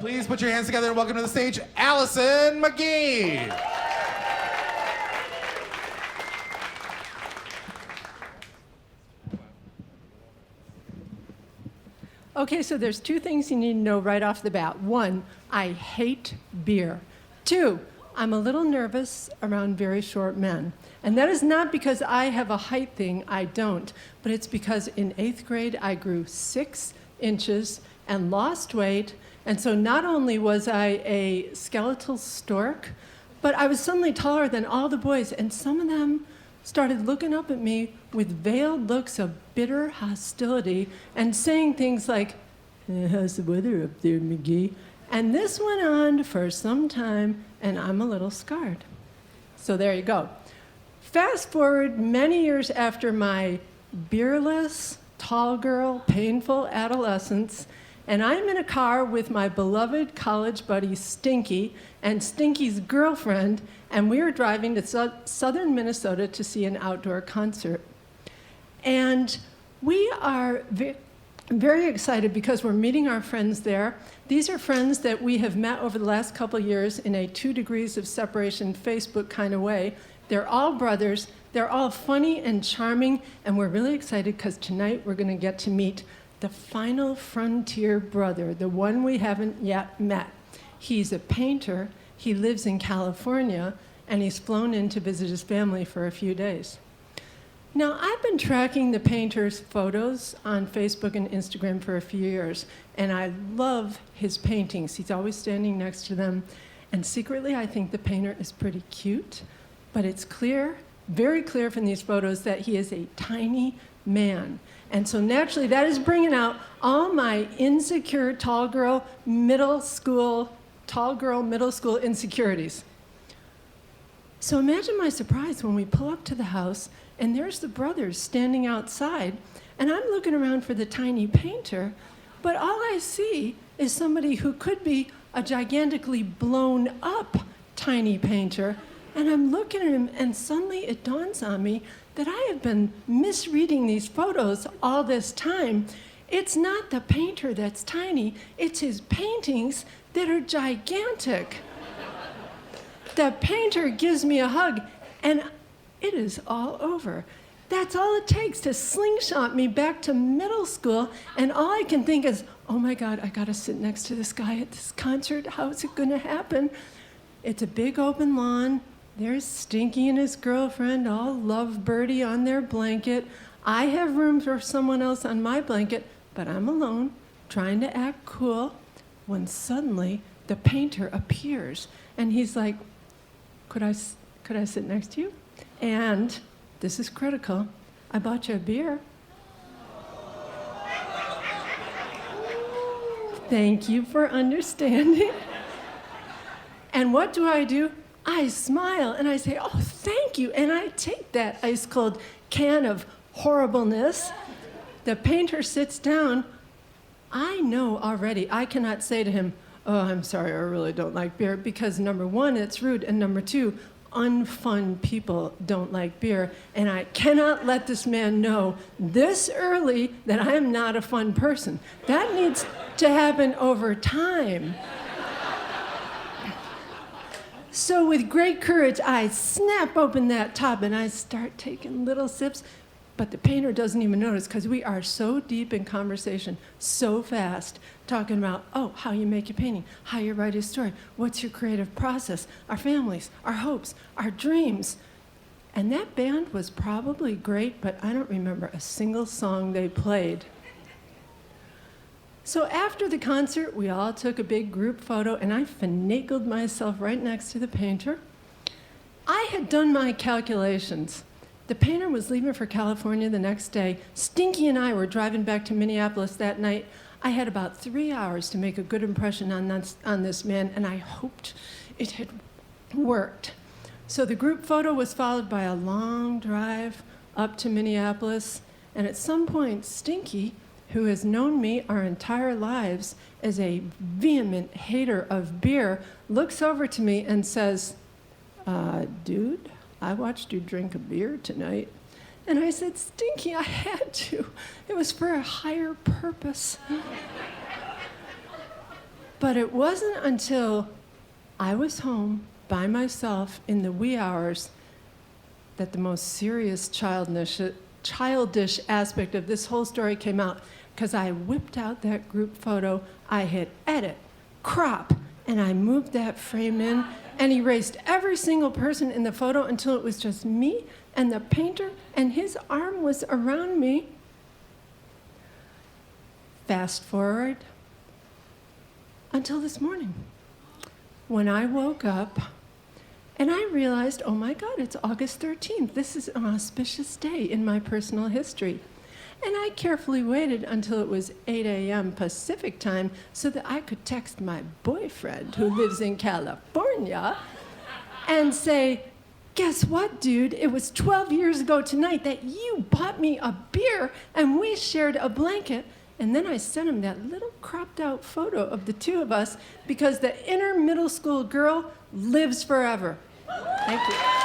Please put your hands together and welcome to the stage, Allison McGee. Okay, so there's two things you need to know right off the bat. One, I hate beer. Two, I'm a little nervous around very short men. And that is not because I have a height thing, I don't, but it's because in 8th grade I grew 6 inches and lost weight, and so not only was I a skeletal stork, but I was suddenly taller than all the boys, and some of them started looking up at me with veiled looks of bitter hostility and saying things like, how's the weather up there, McGee? And this went on for some time, and I'm a little scarred. So there you go. Fast forward many years after my beerless, tall girl, painful adolescence, and I'm in a car with my beloved college buddy Stinky and Stinky's girlfriend, and we are driving to southern Minnesota to see an outdoor concert. And we are very excited because we're meeting our friends there. These are friends that we have met over the last couple of years in a 2 degrees of separation Facebook kind of way. They're all brothers. They're all funny and charming, and we're really excited because tonight we're going to get to meet the final frontier brother, the one we haven't yet met. He's a painter. He lives in California, and he's flown in to visit his family for a few days. Now, I've been tracking the painter's photos on Facebook and Instagram for a few years, and I love his paintings. He's always standing next to them, and secretly I think the painter is pretty cute, but it's clear, very clear from these photos that he is a tiny man. And so naturally that is bringing out all my insecure tall girl middle school insecurities. So imagine my surprise when we pull up to the house and there's the brothers standing outside, and I'm looking around for the tiny painter, but all I see is somebody who could be a gigantically blown up tiny painter, and I'm looking at him, and suddenly it dawns on me that I have been misreading these photos all this time. It's not the painter that's tiny, it's his paintings that are gigantic. The painter gives me a hug, and it is all over. That's all it takes to slingshot me back to middle school, and all I can think is, oh my God, I gotta sit next to this guy at this concert. How is it gonna happen? It's a big open lawn. There's Stinky and his girlfriend, all lovebirdy on their blanket. I have room for someone else on my blanket, but I'm alone, trying to act cool, when suddenly the painter appears, and he's like, could I sit next to you? And this is critical. I bought you a beer. Thank you for understanding. And what do? I smile and I say, oh, thank you. And I take that ice cold can of horribleness. The painter sits down. I know already I cannot say to him, oh, I'm sorry, I really don't like beer, because number one, it's rude, and number two, unfun people don't like beer, and I cannot let this man know this early that I am not a fun person. That needs to happen over time. So with great courage, I snap open that top and I start taking little sips, but the painter doesn't even notice because we are so deep in conversation, so fast, talking about, oh, how you make your painting, how you write a story, what's your creative process, our families, our hopes, our dreams. And that band was probably great, but I don't remember a single song they played. So after the concert, we all took a big group photo, and I finagled myself right next to the painter. I had done my calculations. The painter was leaving for California the next day. Stinky and I were driving back to Minneapolis that night. I had about 3 hours to make a good impression on this man, and I hoped it had worked. So the group photo was followed by a long drive up to Minneapolis, and at some point, Stinky, who has known me our entire lives as a vehement hater of beer, looks over to me and says, dude, I watched you drink a beer tonight. And I said, Stinky, I had to. It was for a higher purpose. But it wasn't until I was home by myself in the wee hours that the most serious childish aspect of this whole story came out, because I whipped out that group photo, I hit edit, crop, and I moved that frame in and erased every single person in the photo until it was just me and the painter, and his arm was around me. Fast forward until this morning, when I woke up and I realized, oh my God, it's August 13th. This is an auspicious day in my personal history. And I carefully waited until it was 8 a.m. Pacific time so that I could text my boyfriend, who lives in California, and say, guess what, dude? It was 12 years ago tonight that you bought me a beer and we shared a blanket. And then I sent him that little cropped out photo of the two of us, because the inner middle school girl lives forever. Thank you.